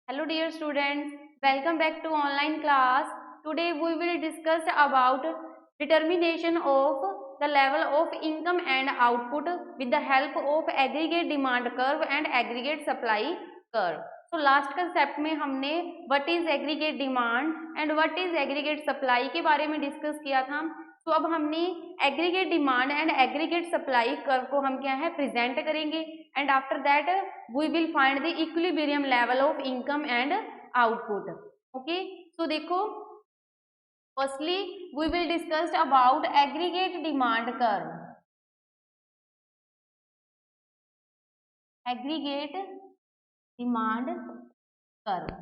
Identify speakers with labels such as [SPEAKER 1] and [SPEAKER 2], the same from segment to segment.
[SPEAKER 1] Hello dear students, welcome back to online class. Today we will discuss about determination of the level of income and output with the help of aggregate demand curve and aggregate supply curve. So last concept में हमने what is aggregate demand and what is aggregate supply के बारे में discuss किया था। तो अब हमने aggregate demand and aggregate supply curve को हम क्या है प्रेजेंट करेंगे and after that we will find the equilibrium level of income and output. Okay, so देखो firstly we will discuss about aggregate demand curve. Aggregate demand curve,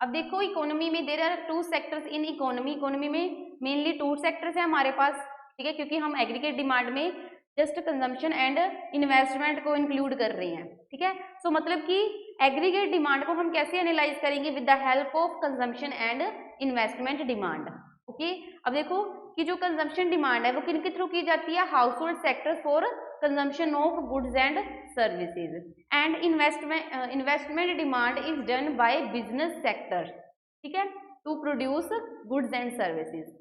[SPEAKER 1] अब देखो economy में there are two sectors in economy में mainly two sectors है हमारे पास, ठीक है, क्योंकि हम एग्रीगेट डिमांड में जस्ट कंजम्पशन एंड इन्वेस्टमेंट को इंक्लूड कर रहे हैं, ठीक है। सो मतलब कि एग्रीगेट डिमांड को हम कैसे एनालाइज करेंगे with the help of consumption and investment demand. Okay, अब देखो कि जो कंजम्पशन डिमांड है वो किन के थ्रू की जाती है, household sector for consumption of goods and services and investment demand is done by business sector, ठीक है, to produce goods and services.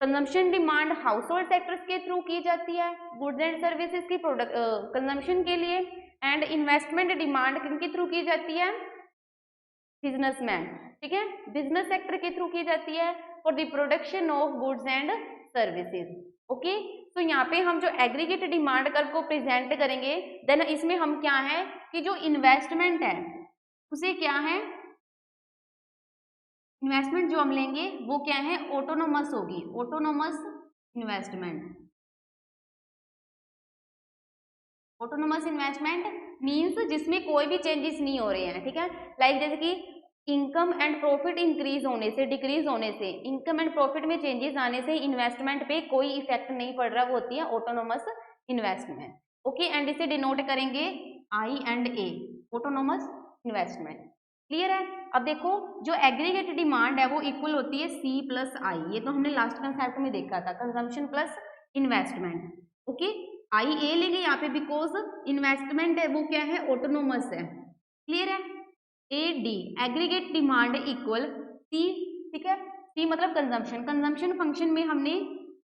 [SPEAKER 1] Consumption demand household sectors के थ्रू की जाती है गुड्स एंड सर्विसेज की product consumption के लिए and investment demand किनके थ्रू की जाती है, बिजनेसमैन, ठीक है, बिजनेस सेक्टर के थ्रू की जाती है for the production of goods and services. Okay, तो यहाँ पे हम जो एग्रीगेट डिमांड कर्व को प्रेजेंट करेंगे देन इसमें हम क्या है कि जो इन्वेस्टमेंट है उसे क्या है, इन्वेस्टमेंट जो हम लेंगे वो क्या है ऑटोनोमस होगी, autonomous investment. Autonomous investment means जिसमें कोई भी चेंजेस नहीं हो रहे हैं, ठीक है, लाइक जैसे कि इनकम एंड प्रॉफिट इंक्रीज होने से डिक्रीज होने से, इनकम एंड प्रॉफिट में चेंजेस आने से इन्वेस्टमेंट पे कोई इफेक्ट नहीं पड़ रहा, वो होती है ऑटोनोमस इन्वेस्टमेंट। ओके, एंड इसे डिनोट करेंगे I and A, autonomous investment. Clear है। अब देखो जो एग्रीगेट डिमांड है वो इक्वल होती है सी प्लस आई, ये तो हमने लास्ट कंसेप्ट में देखा था, कंजम्पशन प्लस इन्वेस्टमेंट। ओके, आई ए लेंगे यहाँ पे बिकॉज इन्वेस्टमेंट है वो क्या है ऑटोनोमस है। क्लियर है। A D aggregate demand equal C, ठीक है, सी मतलब कंजम्पशन, कंजम्पशन फंक्शन में हमने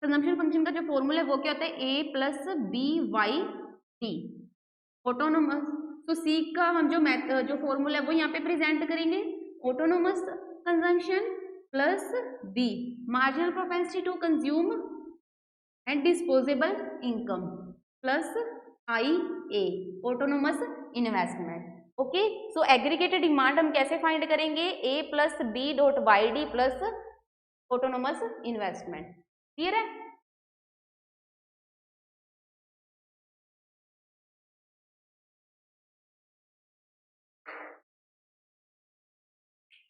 [SPEAKER 1] कंजम्पशन फंक्शन का जो फॉर्मूला है वो क्या होता है A plus B Y T, autonomous. तो सी का हम जो फॉर्मूला है वो यहाँ पे प्रेजेंट करेंगे, autonomous consumption plus B marginal propensity to consume and disposable income plus I A autonomous investment. Okay, so aggregated demand हम कैसे फाइंड करेंगे, A plus B dot Y D plus autonomous investment. Clear है।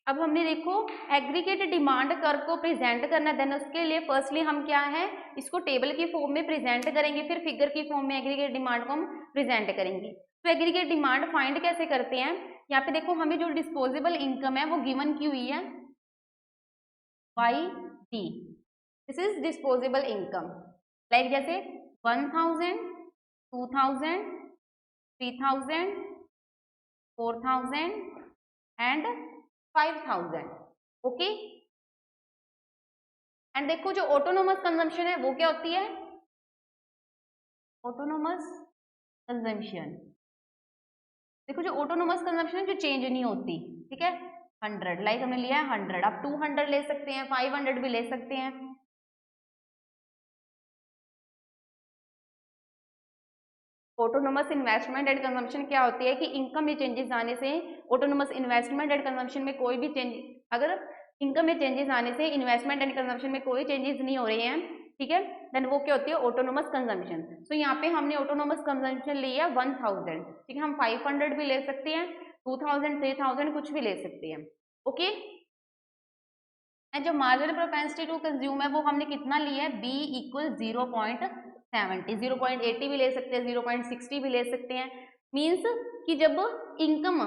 [SPEAKER 1] अब हमने देखो aggregate demand curve को present करना, then उसके लिए फर्स्टली हम क्या है इसको टेबल की फॉर्म में प्रेजेंट करेंगे, फिर फिगर की फॉर्म में एग्रीगेट डिमांड को हम प्रेजेंट करेंगे। तो एग्रीगेट डिमांड फाइंड कैसे करते हैं, यहाँ पे देखो हमें जो डिस्पोजेबल इनकम है वो गिवन की हुई है by D, this is disposable income, like जैसे 1000, 2000, 3000, 4000 एंड 5000। ओके, एंड देखो जो ऑटोनोमस कंजम्पशन है वो क्या होती है, ऑटोनोमस कंजम्पशन, देखो जो ऑटोनोमस कंजम्पशन है जो चेंज नहीं होती, ठीक है, 100, लाइक हमने लिया है 100, आप 200 ले सकते हैं, 500 भी ले सकते हैं। ऑटोनोमस इन्वेस्टमेंट एंड कंजम्पशन क्या होती है कि इनकम में चेंजेस आने से ऑटोनोमस इन्वेस्टमेंट एंड कंजम्पशन में कोई भी चेंज, अगर इनकम में चेंजेस आने से इन्वेस्टमेंट एंड कंजम्पशन में कोई चेंजेस नहीं हो रहे हैं, ठीक है, देन वो क्या होती है ऑटोनोमस कंजम्पशन। सो यहाँ पे हमने ऑटोनोमस कंजम्पशन लिया 1000, ठीक है, हम 500 भी ले सकते हैं, 2000, 3000 कुछ भी ले सकते हैं। ओके, एंड जो मार्जिनल प्रोपेंसिटी टू कंज्यूम है वो हमने कितना लिया है, बी इक्वल 0.70, 0.80 भी ले सकते हैं, 0.60 भी ले सकते हैं, मीन्स कि जब इनकम,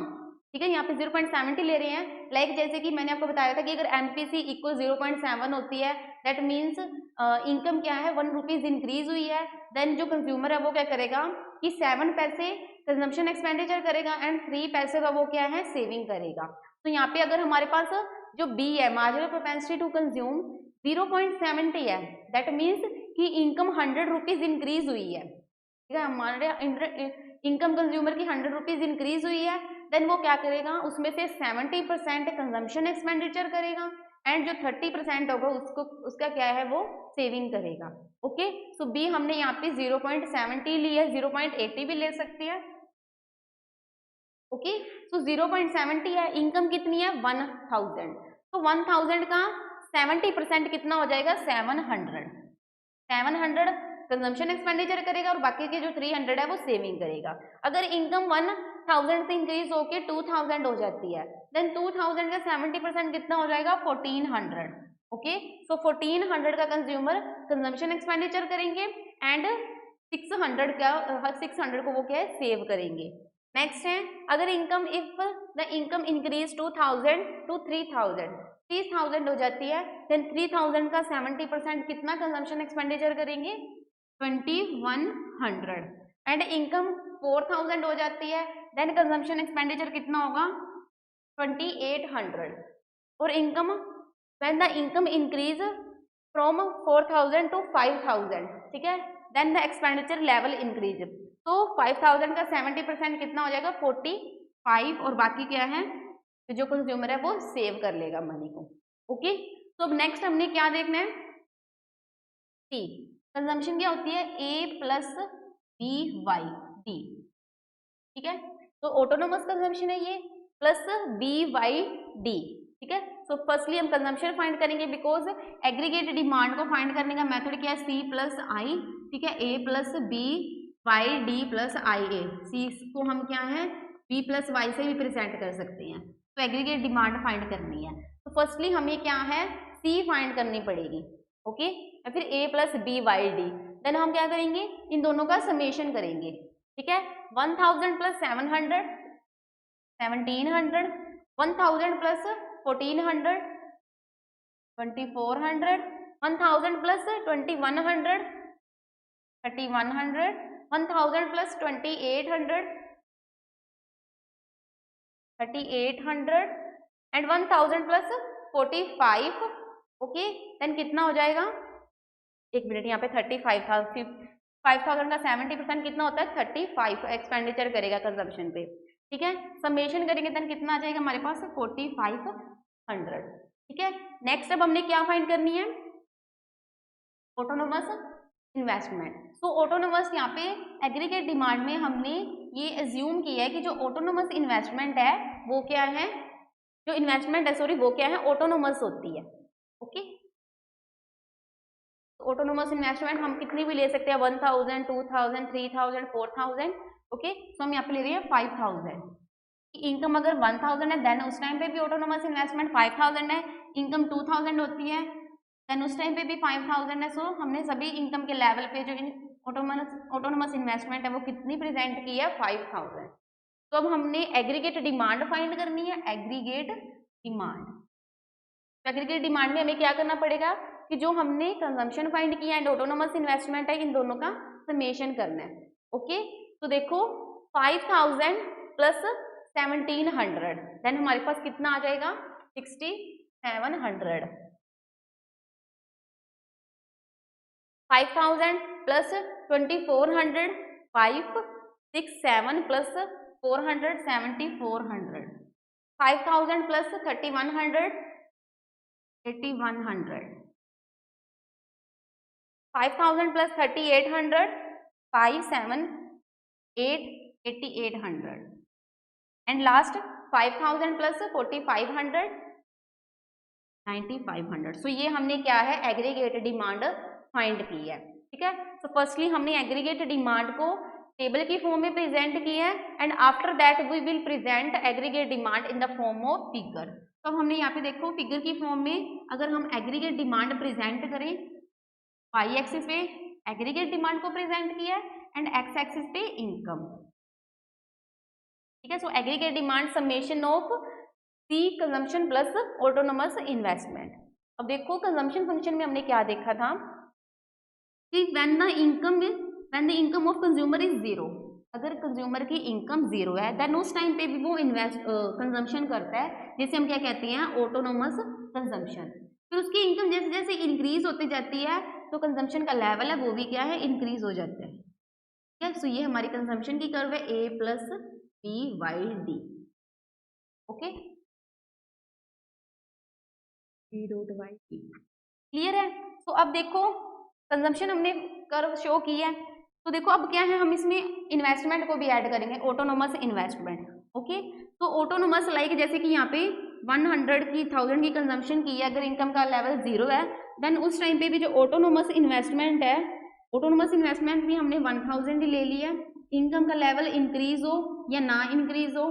[SPEAKER 1] ठीक है, यहाँ पे 0.70 ले रहे हैं, लाइक जैसे कि मैंने आपको बताया था कि अगर एमपीसी इक्वल 0.7 होती है दैट मीन्स इनकम क्या है 1 रुपीज इंक्रीज हुई है, देन जो कंज्यूमर है वो क्या करेगा कि 7 पैसे कंजम्पशन एक्सपेंडिचर करेगा एंड 3 पैसे का वो क्या है, सेविंग करेगा। तो यहाँ पे अगर हमारे पास जो बी है, मार्जिनल प्रोपेंसिटी टू कंज्यूम 0.70 है, दैट मीन्स कि इनकम 100 रुपीज इंक्रीज हुई है, ठीक है, हमारे इनकम कंज्यूमर की 100 रुपीज इंक्रीज हुई है, देन वो क्या करेगा, उसमें से 70% कंजम्पशन एक्सपेंडिचर करेगा एंड जो 30% होगा उसको उसका क्या है, वो सेविंग करेगा। ओके, सो बी हमने यहाँ पे 0.70 ली है, 0.80 भी ले सकते हैं। ओके, सो 0.70 है, इनकम कितनी है 1000, तो 1000 का 70% कितना हो जाएगा, 700 कंजम्पशन एक्सपेंडिचर करेगा और बाकी के जो 300 है वो सेविंग करेगा। अगर इनकम 1000 से इंक्रीज होके 2000 हो जाती है, देन 2000 का 70% कितना हो जाएगा, 1400। ओके, सो 1400 का कंज्यूमर कंजम्पशन एक्सपेंडिचर करेंगे एंड 600 को वो क्या है, सेव करेंगे। नेक्स्ट है, अगर income if the income increase 2000 to 30,000 हो जाती है, देन 3000 का 70% कितना कंजम्पशन एक्सपेंडिचर करेंगे, 2100 एंड इनकम 4000 हो जाती है, देन कंजम्पशन एक्सपेंडिचर कितना होगा, 2800 और income when the income increase from 4000 to 5000, ठीक है, then the expenditure level increase, तो 5000 का 70% कितना हो जाएगा, 45 और बाकी क्या है, जो कंज्यूमर है वो सेव कर लेगा मनी को। ओके, तो अब नेक्स्ट हमने क्या देखना है, सी कंजम्पशन क्या होती है, A plus B Y D, ठीक है, तो ऑटोनोमस कंजम्पशन है ये, प्लस बी वाई डी, ठीक है। सो फर्स्टली हम कंजम्पशन फाइंड करेंगे, बिकॉज एग्रीगेट डिमांड को फाइंड करने का मेथड क्या है, सी प्लस आई, ठीक है, A plus B Y D plus I A, C को हम क्या है, बी प्लस वाई से रिप्रेजेंट कर सकते हैं, तो एग्रीगेट डिमांड फाइंड करनी है, तो फर्स्टली हमें क्या है, सी फाइंड करनी पड़ेगी। ओके, या फिर A plus B Y D, then हम क्या करेंगे, इन दोनों का समेशन करेंगे, ठीक है, 1000 plus 700 1700, 1000 plus 1400 2400, 1000 plus 2100 3100, 1000 plus 2800 3800 and 1000 plus 45। Okay, then कितना हो जाएगा, एक मिनट, यहाँ पे 5000 का 70% कितना होता है, 35 एक्सपेंडिचर करेगा कंजम्पशन पे, ठीक है, समेशन करेंगे देन कितना आ जाएगा हमारे पास, 4500, ठीक है। नेक्स्ट अब हमने क्या फाइंड करनी है, ऑटोनोमस इन्वेस्टमेंट। सो ऑटोनोमस यहाँ पे एग्रीगेट डिमांड में हमने ये एज्यूम किया है कि जो ऑटोनोमस इन्वेस्टमेंट है वो क्या है, जो इन्वेस्टमेंट है सॉरी वो क्या है, ऑटोनोमस होती है। ओके, ऑटोनोमस इन्वेस्टमेंट हम कितनी भी ले सकते हैं, 1000 2000 3000 4000। ओके, सो हम यहाँ पे ले रहे हैं 5000, इनकम अगर 1000 है देन उस टाइम पे भी ऑटोनोमस इन्वेस्टमेंट 5000 है, इनकम 2000 होती है देन उस टाइम पे भी 5000 है। सो हमने सभी इनकम के लेवल पे जो ऑटोनोमस इन्वेस्टमेंट है वो कितनी प्रेजेंट की है, 5000। तो अब हमने एग्रीगेट डिमांड फाइंड करनी है, एग्रीगेट डिमांड। एग्रीगेट डिमांड में हमें क्या करना पड़ेगा कि जो हमने कंजम्पशन फाइंड किया एंड ऑटोनोमस इन्वेस्टमेंट है, इन दोनों का समेशन करना है। ओके, तो देखो 5000 प्लस 1700 देन हमारे पास कितना आ जाएगा, 6700। 5000 plus 2400 567 plus 400 7400, 5000 plus 3100 8100, 5000 plus 3800 578 8800 and last 5000 plus 4500 9500। सो ये हमने क्या है, एग्रीगेट डिमांड फाइंड की है, ठीक है। सो फर्स्टली हमने एग्रीगेट डिमांड को टेबल की फॉर्म में प्रेजेंट किया है and after that we will present aggregate demand in the form of figure. तो हमने यहाँ पे देखो फिगर की फॉर्म में अगर हम एग्रीगेट डिमांड प्रेजेंट करें, वाई एक्सिस पे एग्रीगेट डिमांड को प्रेजेंट किया है एंड एक्स एक्सिस पे इनकम, ठीक है। So aggregate demand summation of C consumption plus autonomous investment. अब देखो कंजम्पशन फंक्शन में हमने क्या देखा था कि when the income of consumer is 0, अगर कंज्यूमर की इनकम जीरो है देन उस टाइम पे भी वो कंजम्पशन करता है, जिसे हम क्या कहते हैं, ऑटोनोमस कंजम्पशन। फिर उसकी इनकम जैसे जैसे इंक्रीज होती जाती है तो कंजम्पशन का लेवल है वो भी क्या है, इंक्रीज हो जाता है। ठीक है, सो ये हमारी कंजम्पशन की कर्व है A plus B Y D. Okay, clear है। तो अब देखो कंजम्पशन हमने कर्व शो की है, तो देखो अब क्या है, हम इसमें इन्वेस्टमेंट को भी ऐड करेंगे, ऑटोनोमस इन्वेस्टमेंट। ओके, तो ऑटोनोमस लाइक जैसे कि यहाँ पे 100 की 1000 की कंजम्पशन की है, अगर इनकम का लेवल जीरो है देन उस टाइम पे भी जो ऑटोनोमस इन्वेस्टमेंट है, ऑटोनोमस इन्वेस्टमेंट भी हमने 1000 ही ले लिया। इनकम का लेवल इंक्रीज हो या ना इंक्रीज हो,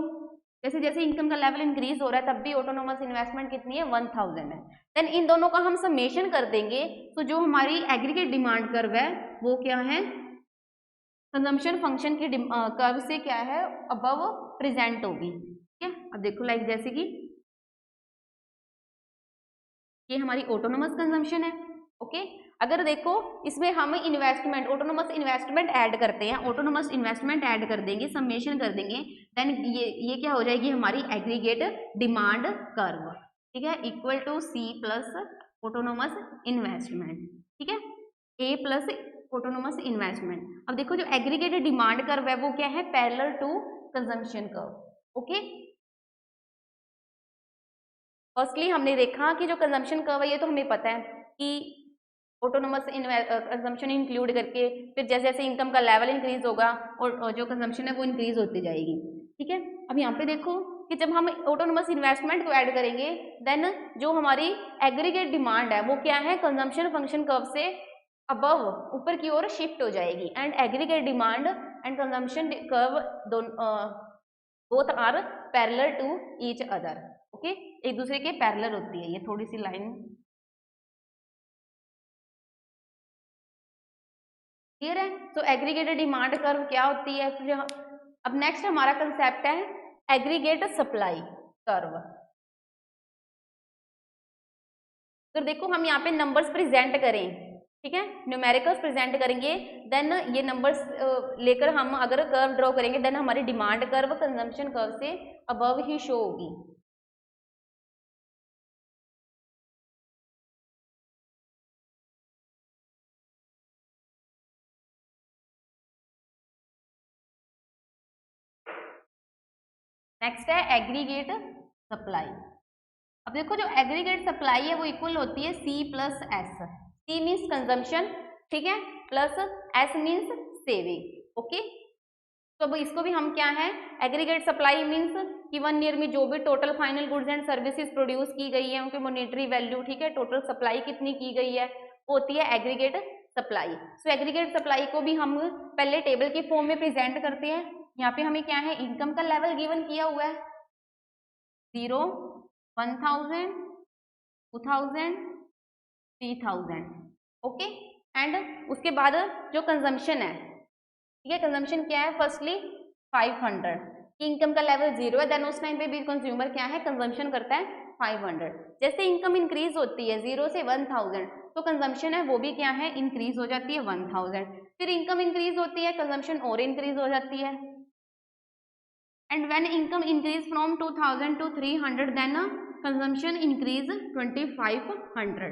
[SPEAKER 1] जैसे जैसे इनकम का लेवल इंक्रीज हो रहा है तब भी ऑटोनोमस इन्वेस्टमेंट कितनी है, 1000 है। देन इन दोनों का हम समेशन कर देंगे तो जो हमारी एग्रीगेट डिमांड कर्व है वो क्या है, कंजम्पशन फंक्शन की कर्व से क्या है, अबव प्रेजेंट होगी। ठीक है, अब देखो लाइक जैसे कि ये हमारी ऑटोनोमस कंजम्पशन है। ओके, अगर देखो इसमें हम इन्वेस्टमेंट, ऑटोनोमस इन्वेस्टमेंट ऐड करते हैं, ऑटोनोमस इन्वेस्टमेंट ऐड कर देंगे, समेशन कर देंगे, देन ये क्या हो जाएगी, हमारी एग्रीगेट डिमांड कर्व। ठीक है, equal to C plus autonomous investment. ठीक है, ए प्लस ऑटोनोमस इन्वेस्टमेंट। अब देखो जो एग्रीगेट डिमांड कर्व है वो क्या है, parallel to consumption curve. Okay, firstly हमने देखा कि जो कंजम्पशन कर्व है ये तो हमें पता है कि ऑटोनोमस कंजम्पशन इंक्लूड करके फिर जैसे जैसे इनकम का लेवल इंक्रीज होगा और जो कंजम्पशन है वो इंक्रीज होती जाएगी। ठीक है, अब यहाँ पे देखो कि जब हम ऑटोनोमस इन्वेस्टमेंट को ऐड करेंगे देन जो हमारी एग्रीगेट डिमांड है वो क्या है, कंजम्पशन फंक्शन कर्व से अबव ऊपर की ओर शिफ्ट हो जाएगी, and aggregate demand and consumption curve both are parallel to each other. Okay, एक दूसरे के पैरेलल होती है, ये थोड़ी सी लाइन क्लियर है। तो एग्रीगेटेड डिमांड कर्व क्या होती है, फिर अब नेक्स्ट हमारा कंसेप्ट है एग्रीगेट सप्लाई कर्व। तो देखो हम यहाँ पे नंबर्स प्रेजेंट करें, ठीक है, न्यूमेरिकल्स प्रेजेंट करेंगे, देन ये नंबर्स लेकर हम अगर कर्व ड्रॉ करेंगे देन हमारी डिमांड कर्व कंजम्पशन कर्व से अबव ही शो होगी। नेक्स्ट है एग्रीगेट सप्लाई। अब देखो जो एग्रीगेट सप्लाई है वो इक्वल होती है C plus S. C means consumption, ठीक है, plus S means saving. Okay, तो अब इसको भी हम क्या है, एग्रीगेट सप्लाई मीन्स कि 1 ईयर में जो भी total final goods and services produce की गई है उनकी मॉनेटरी वैल्यू, ठीक है, टोटल सप्लाई कितनी की गई है वो होती है एग्रीगेट सप्लाई। सो एग्रीगेट सप्लाई को भी हम पहले टेबल की फॉर्म में प्रेजेंट करते हैं। यहाँ पे हमें क्या है, इनकम का लेवल गिवन किया हुआ है 0, 1000, 2000, 3000। ओके, एंड उसके बाद जो कंजम्पशन है, ठीक है, कंजम्पशन क्या है, फर्स्टली 500 की इनकम का लेवल 0 है देन उस टाइम पे भी कंज्यूमर क्या है, कंजम्पशन करता है 500। जैसे इनकम इंक्रीज होती है 0 से 1000 तो कंजम्पशन है वो भी क्या है, इंक्रीज हो जाती है 1000। फिर इनकम इंक्रीज होती है, कंजम्पशन और इंक्रीज हो जाती है, and when income increase from 2000 to 300 then consumption increase 2500।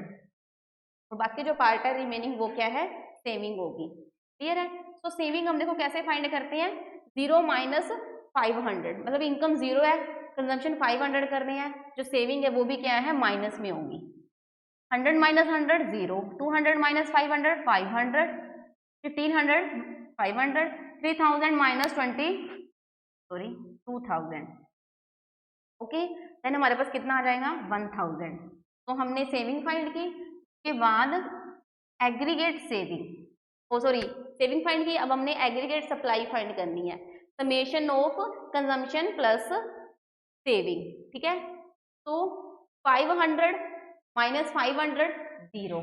[SPEAKER 1] और बाकी जो पार्ट है रिमेनिंग वो क्या है, सेविंग होगी। क्लियर है। तो सेविंग हम देखो कैसे फाइंड करते हैं, 0 माइनस 500, मतलब इनकम 0 है, कंजम्पशन 500 करनी है, जो सेविंग है वो भी क्या है, माइनस में होगी। 100 minus 100 0, 200 minus 500 500, 1500 500, 3000 minus 2000। Okay, then हमारे पास कितना आ जाएगा, 1000। तो हमने सेविंग फाइंड की, उसके बाद एग्रीगेट सेविंग, ओ सॉरी सेविंग फाइंड की, अब हमने एग्रीगेट सप्लाई फाइंड करनी है, summation of consumption plus saving. ठीक है, तो 500 minus 500 0,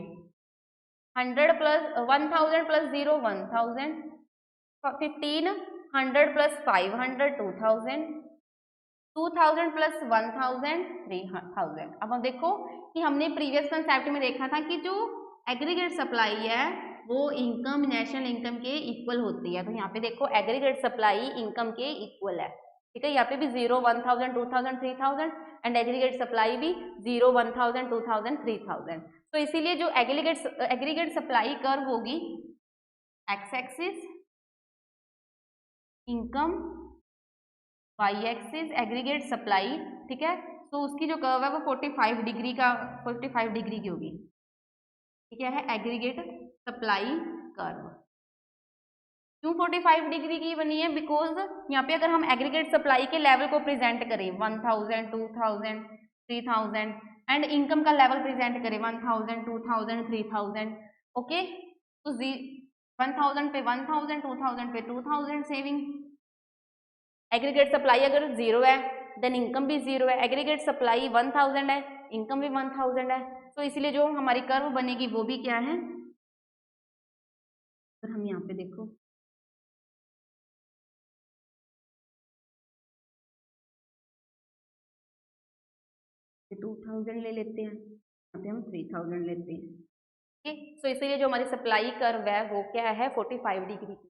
[SPEAKER 1] 100 plus 1000 plus 0 1000, 1500 plus 500 2000, 2000 plus 1000 3000। अब हम देखो कि हमने प्रीवियस कंसेप्ट में देखा था कि जो एग्रीगेट सप्लाई है वो इनकम नेशनल इनकम के इक्वल होती है। तो यहाँ पे देखो एग्रीगेट सप्लाई इनकम के इक्वल है, ठीक है। यहाँ पे भी 0, 1000, 2000, 3000 एंड एग्रीगेट सप्लाई भी 0, 1000, 2000, 3000। तो इसीलिए जो एग्रीगेट सप्लाई कर्व होगी, X axis income, Y axis aggregate supply, ठीक है। तो उसकी जो कर्व है वो 45 डिग्री की होगी, ठीक है एग्रीगेट सप्लाई कर्व। क्यों 45 डिग्री की बनी है? बिकॉज यहाँ पे अगर हम एग्रीगेट सप्लाई के लेवल को प्रेजेंट करें 1000, 2000, 3000 एंड इनकम का लेवल प्रेजेंट करें 1000, 2000, 3000, ओके। तो 1000 पे 1000, 2000 पे 2000 सेविंग। एग्रीगेट सप्लाई अगर 0 है देन इनकम भी 0 है, एग्रीगेट सप्लाई 1000 है, इनकम भी 1000 है। तो इसलिए जो हमारी कर्व बनेगी वो भी क्या है, अगर हम यहाँ पे देखो 2000 ले लेते हैं, यहाँ पे हम 3000 लेते हैं, ठीक। तो इसलिए जो हमारी सप्लाई कर्व है वो क्या है, 45 डिग्री की।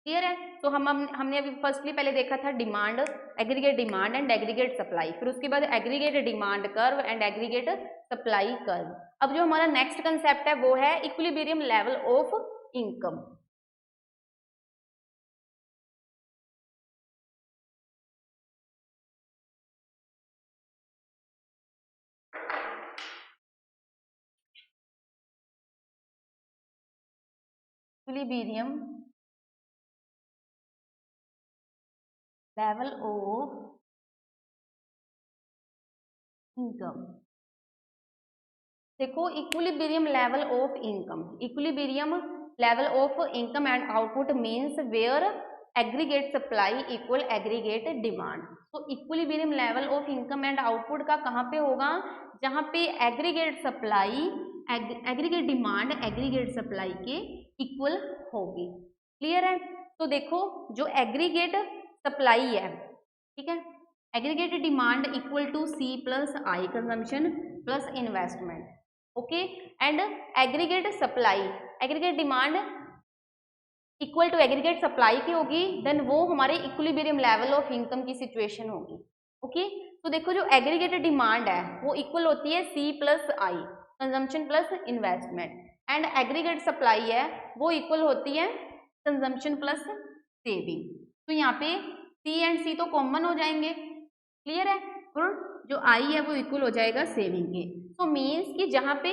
[SPEAKER 1] क्लियर है? तो हमने अभी फर्स्टली पहले देखा था demand, aggregate demand and aggregate supply, फिर उसके बाद aggregate demand curve and aggregate supply curve. अब जो हमारा नेक्स्ट कंसेप्ट है वो है equilibrium level of income. Equilibrium level of income. देखो equilibrium level of income, equilibrium level of income and output means where aggregate supply equal aggregate demand. तो equilibrium level of income and output का कहाँ पे होगा, जहाँ पे aggregate supply aggregate demand aggregate supply के equal होगी। क्लियर है? तो देखो जो एग्रीगेट सप्लाई है, ठीक है, aggregate demand equal to C plus I consumption plus investment, okay. And aggregate supply, aggregate demand equal to aggregate supply की होगी, देन वो हमारे इक्विलिब्रियम लेवल ऑफ इनकम की सिचुएशन होगी, ओके। तो देखो जो एग्रीगेट डिमांड है वो इक्वल होती है C plus I consumption plus investment, and aggregate supply है वो इक्वल होती है कंजम्पशन प्लस सेविंग। तो यहाँ पे सी एंड सी तो कॉमन हो जाएंगे, क्लियर है, और जो आई है वो इक्वल हो जाएगा सेविंग के। तो मीन्स कि जहाँ पे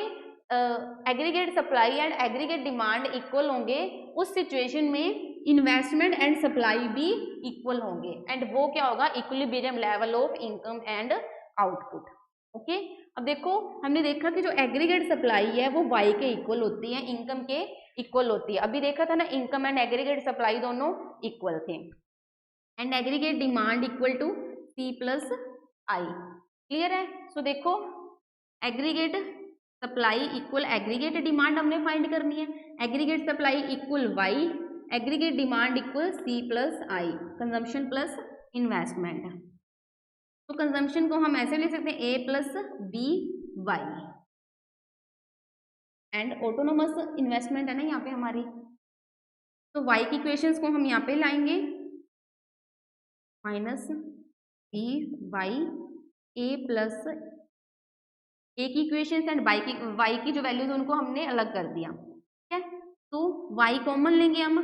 [SPEAKER 1] aggregate supply and aggregate demand equal होंगे उस सिचुएशन में इन्वेस्टमेंट एंड सप्लाई भी इक्वल होंगे, एंड वो क्या होगा, equilibrium level of income and output, okay. अब देखो हमने देखा कि जो एग्रीगेट सप्लाई है वो वाई के इक्वल होती है, इनकम के इक्वल होती है। अभी देखा था ना इनकम एंड एग्रीगेट सप्लाई दोनों इक्वल थे, and aggregate demand equal to C plus I. Clear है? सो देखो aggregate supply equal aggregate demand हमने फाइंड करनी है, aggregate supply equal Y, aggregate demand equal C plus I consumption plus investment. तो consumption को हम ऐसे ले सकते हैं A plus B Y, and autonomous investment है ना यहाँ पे हमारी, तो वाई की इक्वेशंस को हम यहाँ पे लाएंगे, माइनस बी वाई ए प्लस ए की इक्वेशंस एंड वाई की जो वैल्यूज उनको हमने अलग कर दिया, ठीक है। तो वाई कॉमन लेंगे हम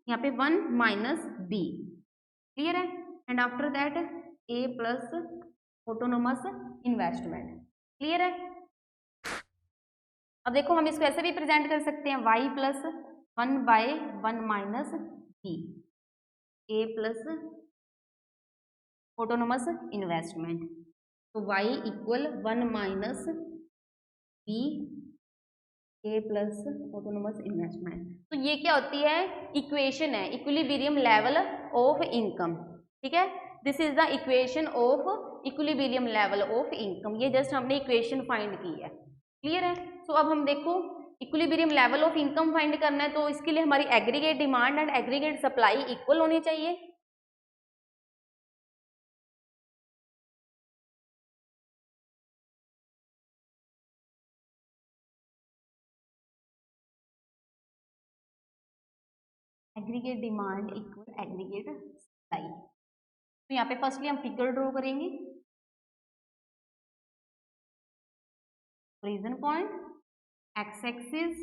[SPEAKER 1] यहाँ पे 1 माइनस बी, क्लियर है, and after that A plus autonomous investment, clear है। अब देखो हम इसको ऐसे भी प्रेजेंट कर सकते हैं वाई प्लस 1/1 माइनस बी, ए प्लस ऑटोनोमस इन्वेस्टमेंट, तो y इक्वल 1 माइनस बी ए प्लस ऑटोनोमस इन्वेस्टमेंट। तो ये क्या होती है, इक्वेशन है इक्विलिब्रियम लेवल ऑफ इनकम, ठीक है। This is the equation of equilibrium level of income, ये जस्ट हमने इक्वेशन फाइंड की है, क्लियर है। तो अब हम देखो equilibrium level of income find करना है, तो इसके लिए हमारी aggregate demand and aggregate supply equal होनी चाहिए, aggregate demand equal aggregate supply. तो यहाँ पे फर्स्टली हम फिगर ड्रॉ करेंगे, reason point, X axis,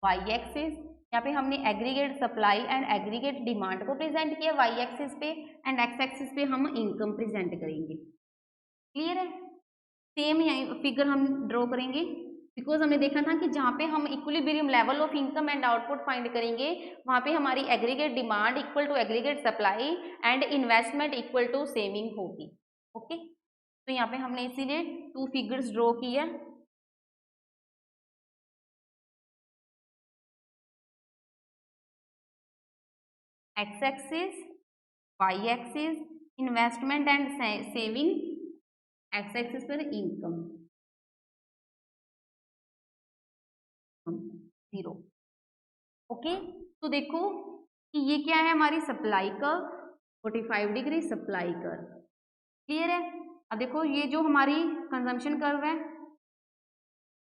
[SPEAKER 1] Y axis. यहाँ पे हमने aggregate supply and aggregate demand को प्रेजेंट किया वाई एक्सिस पे, एंड एक्स एक्सिस पे हम इनकम प्रेजेंट करेंगे। क्लियर है? सेम यहाँ फिगर हम ड्रॉ करेंगे, बिकॉज हमने देखा था कि जहाँ पे हम equilibrium level of income and output find करेंगे वहाँ पे हमारी aggregate demand equal to aggregate supply and investment equal to saving होगी। ओके, तो यहाँ पे हमने इसीलिए 2 फिगर्स ड्रॉ किया। X axis, Y axis investment and saving, x axis पर इनकम 0। ओके, तो देखो कि ये क्या है, हमारी supply curve, 45 degree supply curve. Clear है? अब देखो ये जो हमारी कंजम्पशन कर्व है,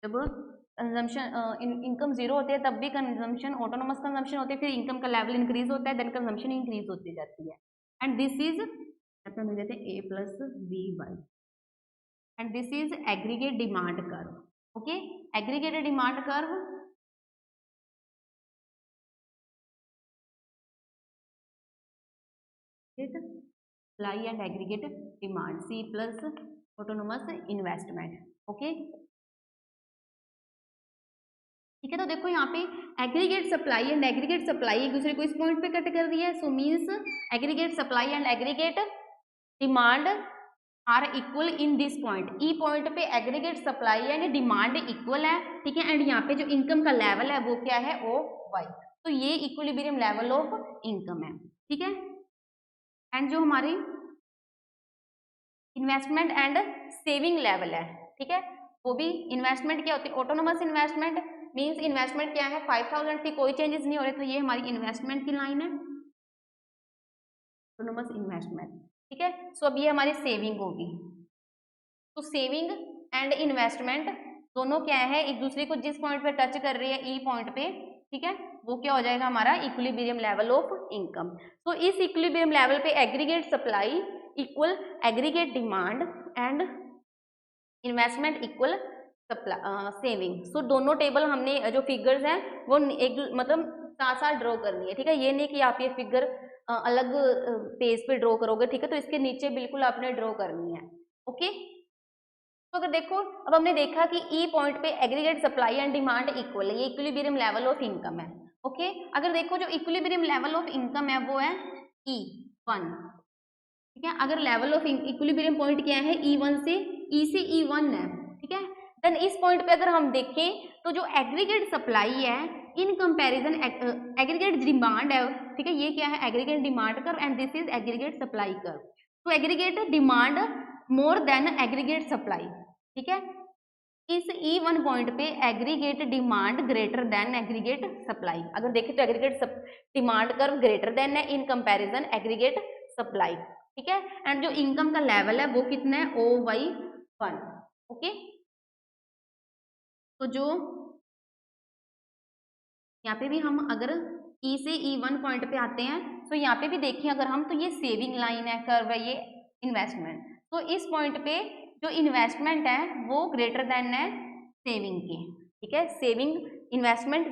[SPEAKER 1] जब कंजम्पशन इनकम 0 होती है तब भी कंजम्पशन ऑटोनोमस कंजम्पशन होती है, फिर इनकम का लेवल इंक्रीज होता है, देन कंजम्पशन इंक्रीज होती जाती है। एंड दिस इज मिल जाते हैं A plus B Y, and this is aggregate demand curve. Okay, aggregated demand curve supply and aggregate demand, C plus autonomous investment. Okay, ठीक है। तो देखो यहाँ पे aggregate supply and aggregate supply एक दूसरे को इस पॉइंट पे कट कर दिया है, so means aggregate supply and aggregate demand are equal in this point. E point पे aggregate supply and demand equal है, ठीक है। एंड यहाँ पे जो इनकम का लेवल है वो क्या है, ओ वाई। तो ये इक्विलिब्रियम लेवल ऑफ इनकम है, ठीक है। एंड जो हमारी इन्वेस्टमेंट एंड सेविंग लेवल है, ठीक है, वो भी इन्वेस्टमेंट क्या होती है, ऑटोनोमस इन्वेस्टमेंट मींस इन्वेस्टमेंट क्या है 5000 थी, कोई चेंजेस नहीं हो रहे, तो ये हमारी इन्वेस्टमेंट की लाइन है, ऑटोनोमस इन्वेस्टमेंट, ठीक है। सो अब ये हमारी सेविंग होगी। तो सेविंग एंड इन्वेस्टमेंट दोनों क्या है, एक दूसरे को जिस पॉइंट पे टच कर रही है ई पॉइंट पे, ठीक है, वो क्या हो जाएगा हमारा इक्विलिब्रियम लेवल ऑफ इनकम। तो इस इक्विलिब्रियम लेवल पे aggregate supply equal aggregate demand and investment equal saving. So दोनों टेबल हमने जो फिगर्स हैं वो एक मतलब साथ साथ ड्रॉ करनी है, ठीक है। ये नहीं कि आप ये फिगर अलग पेज पे ड्रॉ करोगे, ठीक है, तो इसके नीचे बिल्कुल आपने ड्रॉ करनी है। ओके, तो अगर देखो अब हमने देखा कि ई पॉइंट पे aggregate supply and demand equal है, ये इक्विलिब्रियम लेवल ऑफ इनकम है। ओके, अगर देखो जो इक्विलिब्रियम लेवल ऑफ इनकम है वो है E1, ठीक है। अगर लेवल ऑफ इक्विलिब्रियम पॉइंट क्या है E1 से E1 है, ठीक है। देन इस पॉइंट पे अगर हम देखें तो जो एग्रीगेट सप्लाई है इन कंपैरिजन एग्रीगेट डिमांड है, ठीक है, ये क्या है aggregate demand curve and this is aggregate supply curve. तो aggregate demand more than aggregate supply, ठीक है। इस E1 पॉइंट पे aggregate demand greater than aggregate supply, अगर देखें तो aggregate demand curve greater than है इन कंपैरिजन एग्रीगेट सप्लाई, ठीक है। एंड जो इनकम का लेवल है वो कितना है OY1। ओके, तो जो यहाँ पे भी हम अगर E से E1 पॉइंट पे आते हैं तो यहाँ पे भी देखिए अगर हम, तो ये सेविंग लाइन है, कर्व है, ये इन्वेस्टमेंट। तो इस पॉइंट पे जो इन्वेस्टमेंट है वो ग्रेटर देन है सेविंग के, ठीक है, सेविंग इन्वेस्टमेंट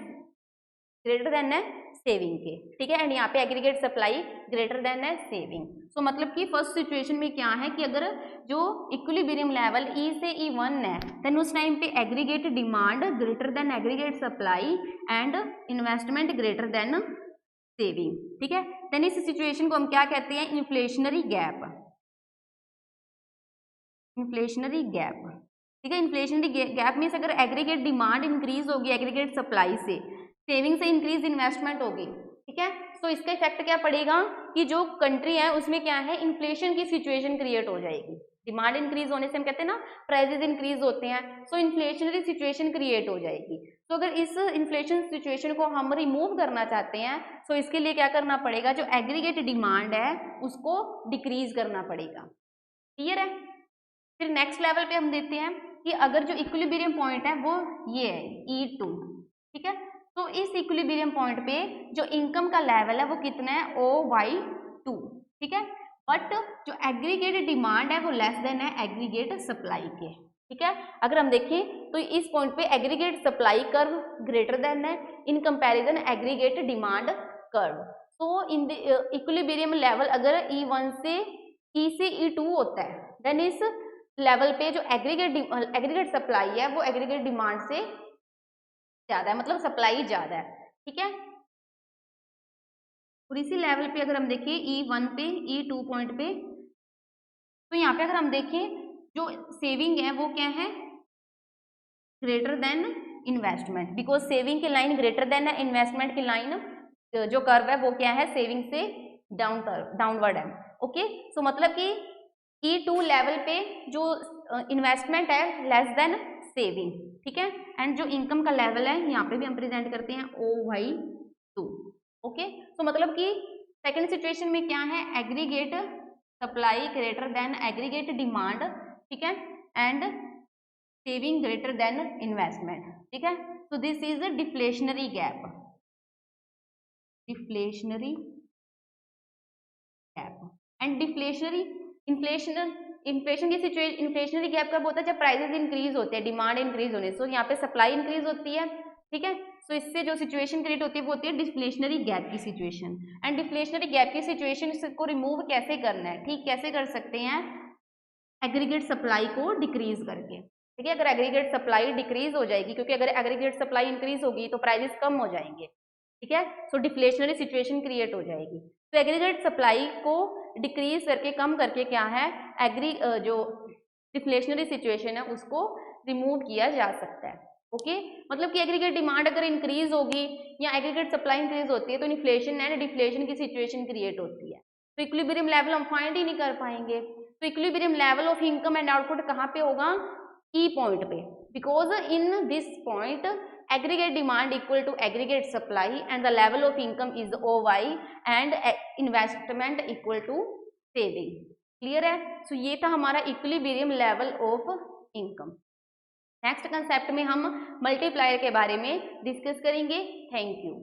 [SPEAKER 1] ग्रेटर देन है सेविंग के, ठीक है। एंड यहाँ पे एग्रीगेट सप्लाई ग्रेटर देन है सेविंग। सो मतलब कि फर्स्ट सिचुएशन में क्या है कि अगर जो इक्विलिब्रियम लेवल E से E1 है देन उस टाइम पे aggregate demand greater than aggregate supply and investment greater than saving, ठीक है। देन इस सिचुएशन को हम क्या कहते हैं, इन्फ्लेशनरी गैप, इन्फ्लेशनरी गैप, ठीक है। इन्फ्लेशनरी गैप मीन्स अगर एग्रीगेट डिमांड इंक्रीज होगी एग्रीगेट सप्लाई से, सेविंग से इंक्रीज इन्वेस्टमेंट होगी, ठीक है। तो इसका इफेक्ट क्या पड़ेगा कि जो कंट्री है उसमें क्या है इन्फ्लेशन की सिचुएशन क्रिएट हो जाएगी। डिमांड इंक्रीज होने से हम कहते हैं ना प्राइसेस इंक्रीज होते हैं, सो इन्फ्लेशनरी सिचुएशन क्रिएट हो जाएगी। तो अगर इस इन्फ्लेशन सिचुएशन को हम रिमूव करना चाहते हैं तो इसके लिए क्या करना पड़ेगा, जो एग्रीगेट डिमांड है उसको डिक्रीज करना पड़ेगा। क्लियर है? फिर नेक्स्ट लेवल पे हम देते हैं कि अगर जो इक्विलिब्रियम पॉइंट है वो ये है E2, ठीक है। तो इस इक्विलिब्रियम पॉइंट पे जो इनकम का लेवल है वो कितना है, O/2, ठीक है। बट जो एग्रीगेट डिमांड है वो लेस देन है एग्रीगेट सप्लाई के, ठीक है। अगर हम देखें तो इस पॉइंट पे aggregate supply curve greater than है in comparison aggregate demand curve. तो इन द इक्विलिब्रियम लेवल अगर E1 से E2 होता है देन इस लेवल पे जो एग्रीगेट सप्लाई है वो एग्रीगेट डिमांड से ज्यादा है, मतलब सप्लाई ज्यादा है, ठीक है। और इसी लेवल पे अगर हम देखें E1 पे E2 पॉइंट पे, तो यहाँ पे अगर हम देखें जो सेविंग है वो क्या है, greater than investment, because saving की लाइन ग्रेटर देन है, इन्वेस्टमेंट की लाइन जो कर्व है वो क्या है, सेविंग से डाउनवर्ड है। ओके, सो मतलब कि E2 लेवल पे जो इन्वेस्टमेंट है लेस देन सेविंग, ठीक है। एंड जो इनकम का लेवल है यहाँ पे भी हम प्रेजेंट करते हैं O/2। ओके, सो मतलब कि सेकंड सिचुएशन में क्या है, aggregate supply greater than aggregate demand, ठीक है, and saving greater than investment, ठीक है। So this is a deflationary gap, deflationary gap and deflationary inflation की सिचुएशन, इन्फ्लेशनरी गैप कब होता है, जब प्राइसेस इंक्रीज होते हैं डिमांड इंक्रीज होने से। सो यहाँ पे सप्लाई इंक्रीज होती है, ठीक है। सो इससे जो सिचुएशन क्रिएट होती है वो होती है डिफ्लेशनरी गैप की सिचुएशन। एंड डिफ्लेशनरी गैप की सिचुएशन को रिमूव कैसे करना है, ठीक, कैसे कर सकते हैं, एग्रीगेट सप्लाई को डिक्रीज करके, ठीक है। अगर एग्रीगेट सप्लाई डिक्रीज हो जाएगी, क्योंकि अगर एग्रीगेट सप्लाई इंक्रीज होगी तो प्राइसेस कम हो जाएंगे, ठीक है। सो डिफ्लेशनरी सिचुएशन क्रिएट हो जाएगी। तो एग्रीगेट सप्लाई को डिक्रीज करके, कम करके क्या है, जो डिफ्लेशनरी सिचुएशन है उसको रिमूव किया जा सकता है। ओके, मतलब कि एग्रीगेट डिमांड अगर इंक्रीज होगी या एग्रीगेट सप्लाई इंक्रीज होती है तो इन्फ्लेशन एंड डिफ्लेशन की सिचुएशन क्रिएट होती है। तो इक्विलिब्रियम लेवल हम फाइंड ही नहीं कर पाएंगे। तो equilibrium level of income and output कहाँ पे होगा, ई पॉइंट पे, because in this point aggregate demand equal to aggregate supply and the level of income is OY and investment equal to saving। Clear है। सो ये था हमारा equilibrium level of income. Next concept में हम मल्टीप्लायर के बारे में डिस्कस करेंगे। Thank you.